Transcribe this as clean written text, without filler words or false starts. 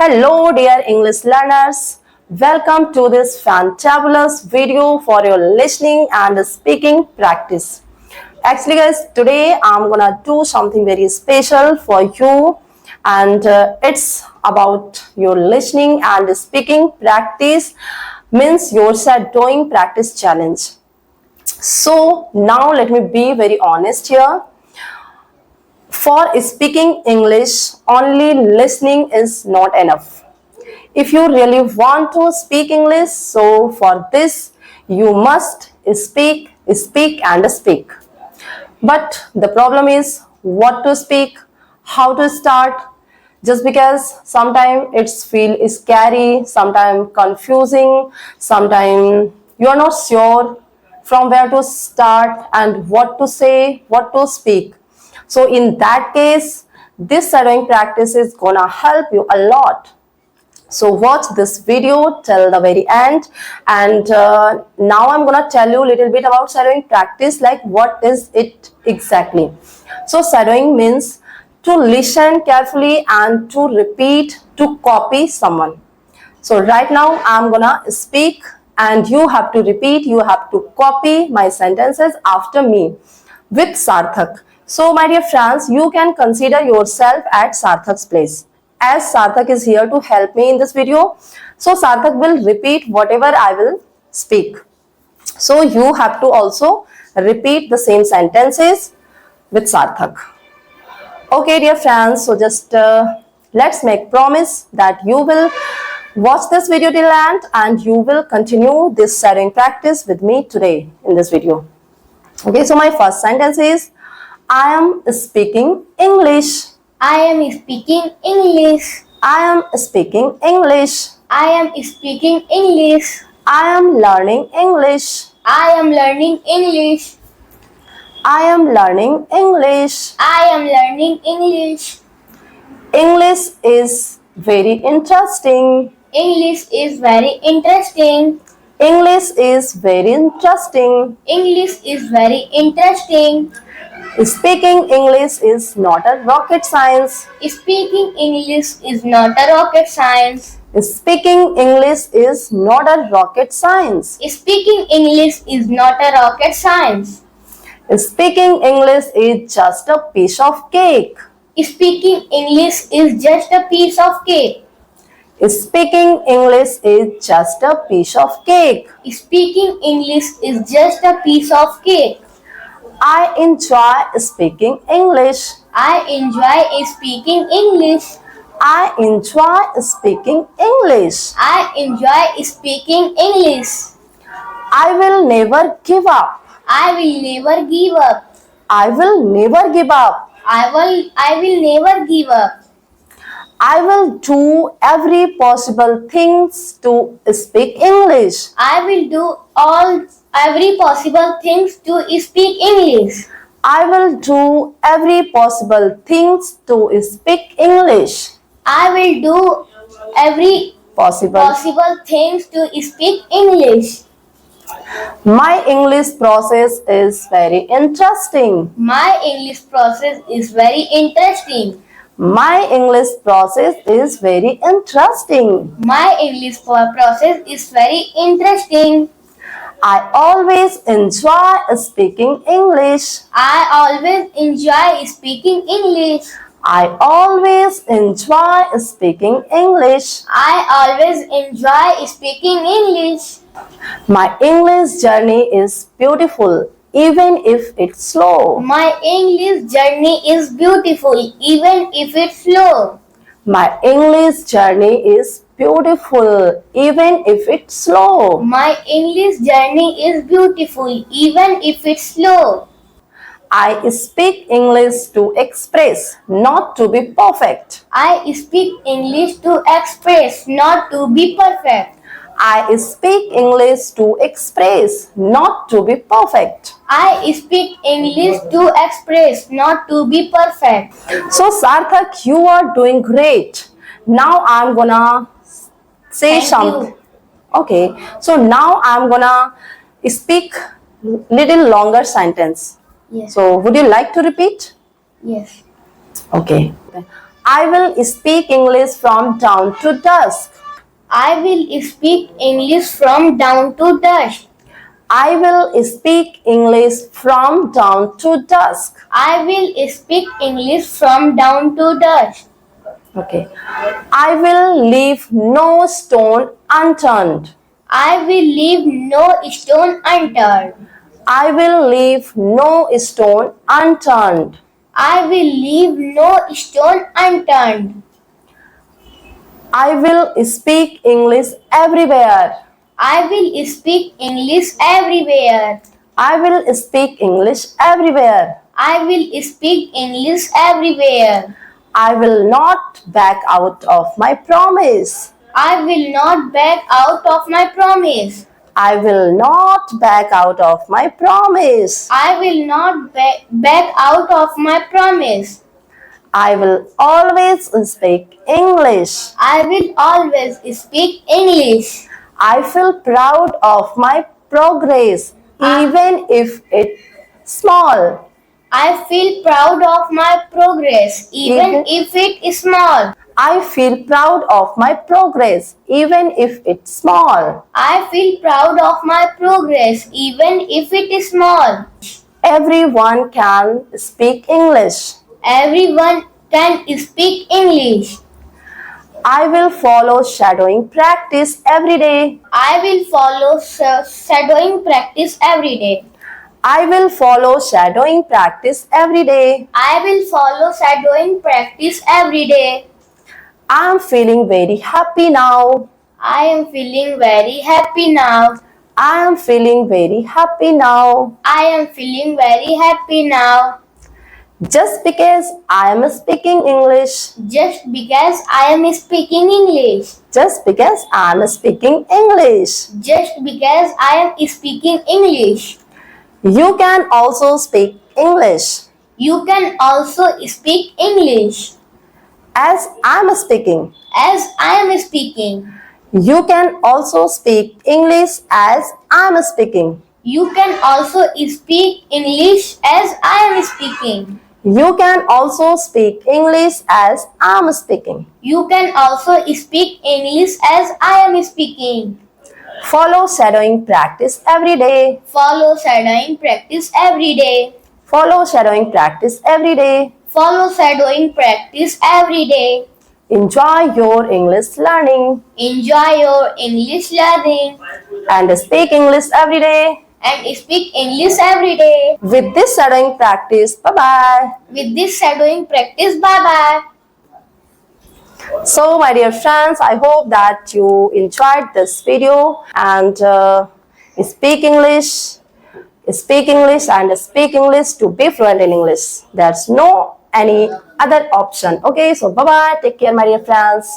Hello dear English learners, welcome to this fantabulous video for your listening and speaking practice. Actually guys, today I'm gonna do something very special for you and it's about your listening and speaking practice, means your doing practice challenge. So now let me be very honest here. For speaking English, only listening is not enough. If you really want to speak English, so for this you must speak and speak. But the problem is what to speak, how to start, just because sometimes it's feel scary, sometimes confusing, sometimes you are not sure from where to start and what to say, what to speak. So in that case, this shadowing practice is gonna help you a lot. So watch this video till the very end, and now I'm gonna tell you a little bit about shadowing practice, like what is it exactly. So shadowing means to listen carefully and to repeat, to copy someone. So right now I'm gonna speak and you have to repeat, you have to copy my sentences after me with Sarthak. So my dear friends, you can consider yourself at Sarthak's place, as Sarthak is here to help me in this video. So Sarthak will repeat whatever I will speak. So you have to also repeat the same sentences with Sarthak. Okay dear friends, so just let's make promise that you will watch this video till end and you will continue this shadowing practice with me today in this video. Okay, so my first sentence is, I am speaking English. I am speaking English. I am speaking English. I am speaking English. I am learning English. I am learning English. I am learning English. I am learning English. English is very interesting. English is very interesting. English is very interesting. English is very interesting. Speaking English is not a rocket science. Speaking English is not a rocket science. Speaking English is not a rocket science. Speaking English is not a rocket science. Speaking English is just a piece of cake. Speaking English is just a piece of cake. Speaking English is just a piece of cake. Speaking English is just a piece of cake. I enjoy speaking English. I enjoy speaking English. I enjoy speaking English. I enjoy speaking English. I will never give up. I will never give up. I will never give up. I will never give up. I will do every possible things to speak English. I will do every possible things to speak English. I will do every possible things to speak English. I will do every Possible. things to speak English. My English process is very interesting. My English process is very interesting. My English process is very interesting. My English process is very interesting. I always enjoy speaking English. I always enjoy speaking English. I always enjoy speaking English. I always enjoy speaking English. My English journey is beautiful, even if it's slow. My English journey is beautiful, even if it's slow. My English journey is beautiful, even if it's slow. My English journey is beautiful, even if it's slow. I speak English to express, not to be perfect. I speak English to express, not to be perfect. I speak English to express, not to be perfect. I speak English to express, not to be perfect. So Sarthak, you are doing great. Now I'm gonna say Thank something. you. Okay, so now I'm gonna speak little longer sentence. Yes. So would you like to repeat? Yes. Okay. I will speak English from dawn to dusk. I will speak English from dawn to dusk. I will speak English from dawn to dusk. I will speak English from dawn to dusk. Okay. I will leave no stone unturned. I will leave no stone unturned. I will leave no stone unturned. I will leave no stone unturned. I will speak English everywhere. I will speak English everywhere. I will speak English everywhere. I will speak English everywhere. I will not back out of my promise. I will not back out of my promise. I will not back out of my promise. I will not back out of my promise. I will always speak English. I will always speak English. I feel proud of my progress, even if it's small. I feel proud of my progress, even if it is small. I feel proud of my progress, even if it's small. I feel proud of my progress, even if it is small. Everyone can speak English. Everyone can speak English. I will follow shadowing practice every day. I will follow shadowing practice every day. I will follow shadowing practice every day. I will follow shadowing practice every day. I am feeling very happy now. I am feeling very happy now. I am feeling very happy now. I am feeling very happy now. Just because I am speaking English. Just because I am speaking English. Just because I am speaking English. Just because I am speaking English. You can also speak English. You can also speak English. As I am speaking. As I am speaking. You can also speak English as I am speaking. You can also speak English as I am speaking. You can also speak English as I am speaking. You can also speak English as I am speaking. Follow shadowing practice every day. Follow shadowing practice every day. Follow shadowing practice every day. Follow shadowing practice every day. Enjoy your English learning Enjoy your English learning and speak English every day. and speak English every day. With this shadowing practice, bye-bye. With this shadowing practice, bye-bye. So my dear friends, I hope that you enjoyed this video and speak English and speak English to be fluent in English. There's no any other option. Okay, so bye-bye. Take care, my dear friends.